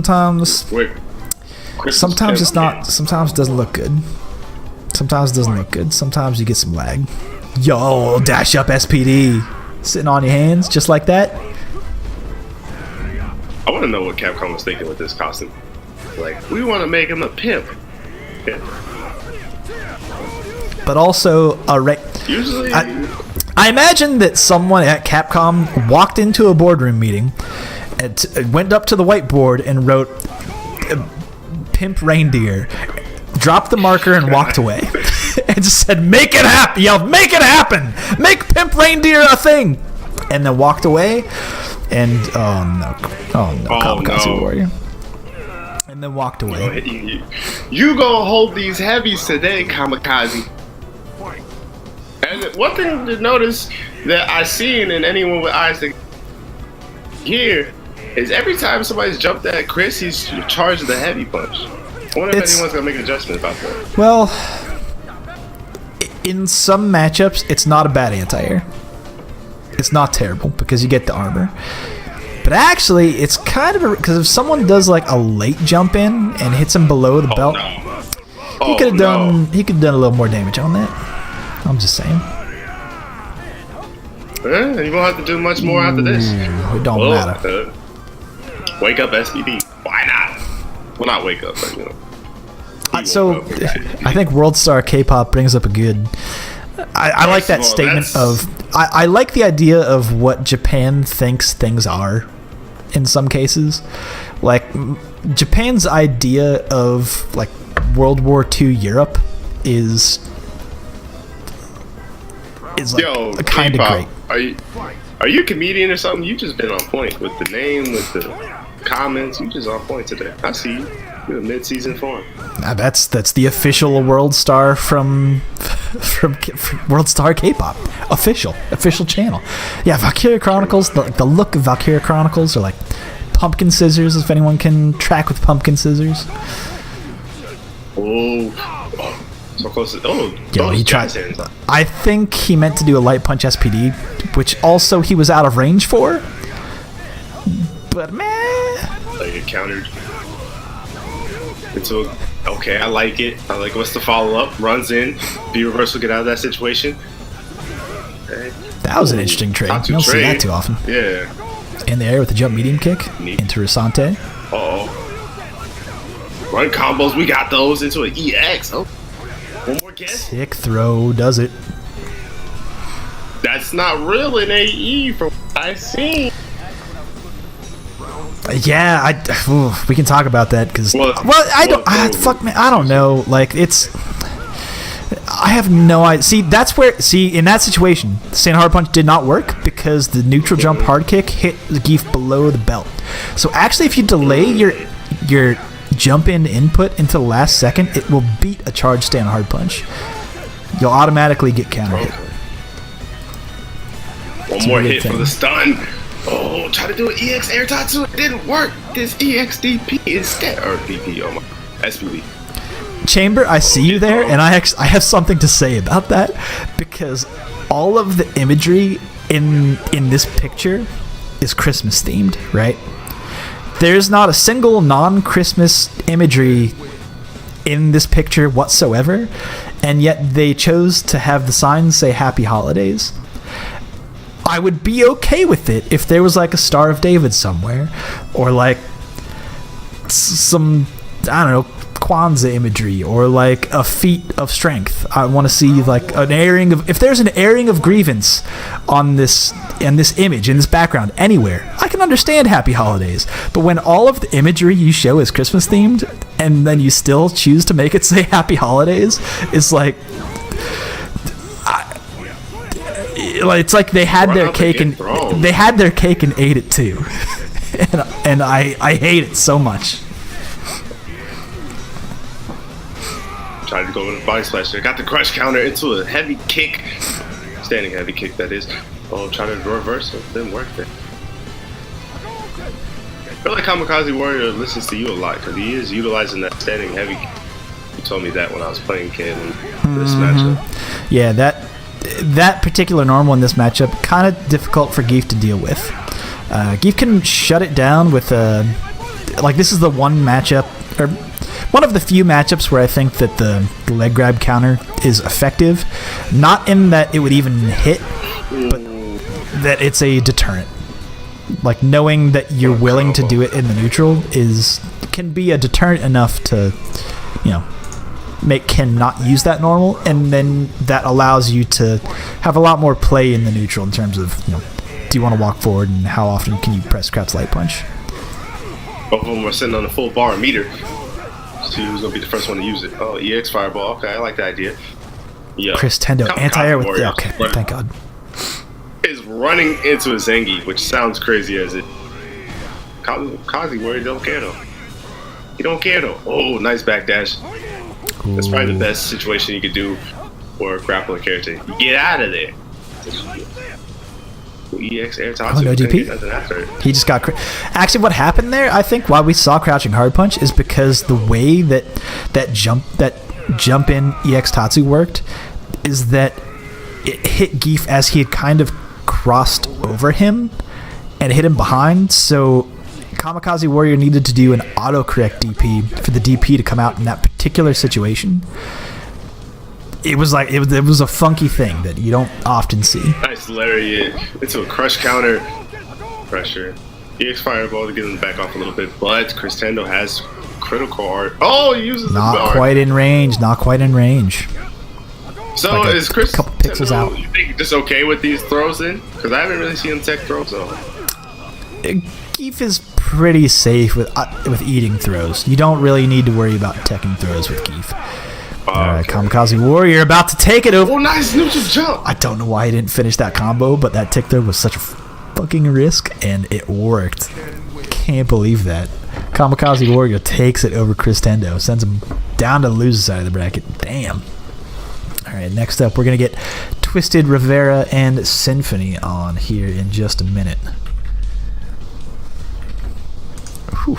sometimes it's not. Sometimes it doesn't look good. Sometimes it doesn't look good. Sometimes you get some lag. Yo, dash up SPD. Sitting on your hands just like that. I want to know what Capcom was thinking with this costume. Like, we want to make him a pimp. Yeah. But also Usually, I imagine that someone at Capcom walked into a boardroom meeting and went up to the whiteboard and wrote "Pimp Reindeer," dropped the marker and walked away, and just said, "Make it happen!" Yelled, "Make it happen! Make Pimp Reindeer a thing!" And then walked away. And KamikaziWarrior. And then walked away. You gonna hold these heavies today, Kamikaze. And one thing to notice that I seen in anyone with eyes to hear is every time somebody's jumped at Chris, he's charged the heavy punch. I wonder if anyone's gonna make an adjustment about that. Well, in some matchups, it's not a bad anti-air. It's not terrible because you get the armor. But actually, it's kind of because if someone does like a late jump in and hits him below the belt, he could have done a little more damage on that. I'm just saying. You won't have to do much more after this. It don't matter. Wake up, SPD. Why not? Well, not wake up, but you know. So, I think World Star K-pop brings up a good. I like that statement of. I like the idea of what Japan thinks things are. In some cases, like Japan's idea of like World War II Europe is like kind of great. Are you a comedian or something? You just been on point with the name, with the comments. You just on point today. I see you. You're a mid-season form. That's the official World Star from World Star K-pop official channel. Yeah, Valkyria Chronicles. The look of Valkyria Chronicles are like pumpkin scissors. If anyone can track with pumpkin scissors. Oh, so close to, he tried. I think he meant to do a light punch SPD, which also he was out of range for. But man, like it countered. Okay, I like it. I like what's the follow-up? Runs in, B reversal, get out of that situation. Okay. That was an interesting trade. You don't see that too often. Yeah. In the air with the jump medium kick. Interessante. Uh-oh. Run combos, we got those into an EX. Oh. One more guess. Sick throw does it. That's not real in AE from what I seen. Yeah, we can talk about that because I don't know. Like I have no idea. See, in that situation, Stand Hard Punch did not work because the neutral jump hard kick hit Zangief below the belt. So actually, if you delay your jump in input into the last second, it will beat a charge Stand Hard Punch. You'll automatically get counter hit. One more hit for the stun. Oh, try to do an EX air tatsu. It didn't work. This EXDP instead. Or DP, oh my. SPD. Chamber, I see you there, and I have something to say about that because all of the imagery in this picture is Christmas themed, right? There's not a single non-Christmas imagery in this picture whatsoever, and yet they chose to have the signs say Happy Holidays. I would be okay with it if there was like a Star of David somewhere, or like some, I don't know, Kwanzaa imagery, or like a feat of strength. I want to see like an airing of, if there's an airing of grievance on this image, in this background, anywhere, I can understand Happy Holidays. But when all of the imagery you show is Christmas themed, and then you still choose to make it say Happy Holidays, it's like, it's like they had their cake and ate it too, and I hate it so much. Tried to go with a body splash there. Got the crush counter into a heavy kick, standing heavy kick that is. Oh, trying to reverse it, didn't work there. I feel like KamikaziWarrior listens to you a lot because he is utilizing that standing heavy kick. You told me that when I was playing Ken in this matchup. Yeah, that particular normal in this matchup, kind of difficult for Zangief to deal with. Zangief can shut it down with like this is the one matchup, or one of the few matchups where I think that the leg grab counter is effective. Not in that it would even hit, but that it's a deterrent. Like knowing that you're willing to do it in the neutral can be a deterrent enough to, make Ken not use that normal, and then that allows you to have a lot more play in the neutral in terms of, do you want to walk forward and how often can you press Crouch Light Punch? Both of them are sitting on the full bar meter. See who's gonna be the first one to use it. Oh, EX Fireball. Okay, I like the idea. Yeah. Chr1st3nd0 anti-air with okay, thank God. Is running into a Zangief, which sounds crazy as it. KamikaziWarrior don't care though. He don't care though. Oh, nice backdash. That's probably the best situation you could do for a grappling character. You get out of there. EX air Tatsu. Oh, no DP. He just got. Actually, what happened there? I think why we saw crouching hard punch is because the way that jump in EX Tatsu worked is that it hit Geef as he had kind of crossed over him and hit him behind. So KamikaziWarrior needed to do an autocorrect DP for the DP to come out in that particular situation. It was like it was a funky thing that you don't often see. Nice lariat into a crush counter pressure. EX Fireball to get him back off a little bit, but Chr1st3nd0 has critical art. Oh, he uses not quite in range. Not quite in range. So like is Chris a couple pixels out? You think just okay with these throws then? Because I haven't really seen him tech throws. So Geef is pretty safe with eating throws. You don't really need to worry about teching throws with Geef. Alright, KamikaziWarrior about to take it over. Oh, nice neutral jump. I don't know why he didn't finish that combo, but that tick throw was such a fucking risk, and it worked. Can't believe that. KamikaziWarrior takes it over Chr1st3nd0, sends him down to the loser side of the bracket. Damn. Alright, next up, we're going to get Twisted Rivera and Symphony on here in just a minute. Whew.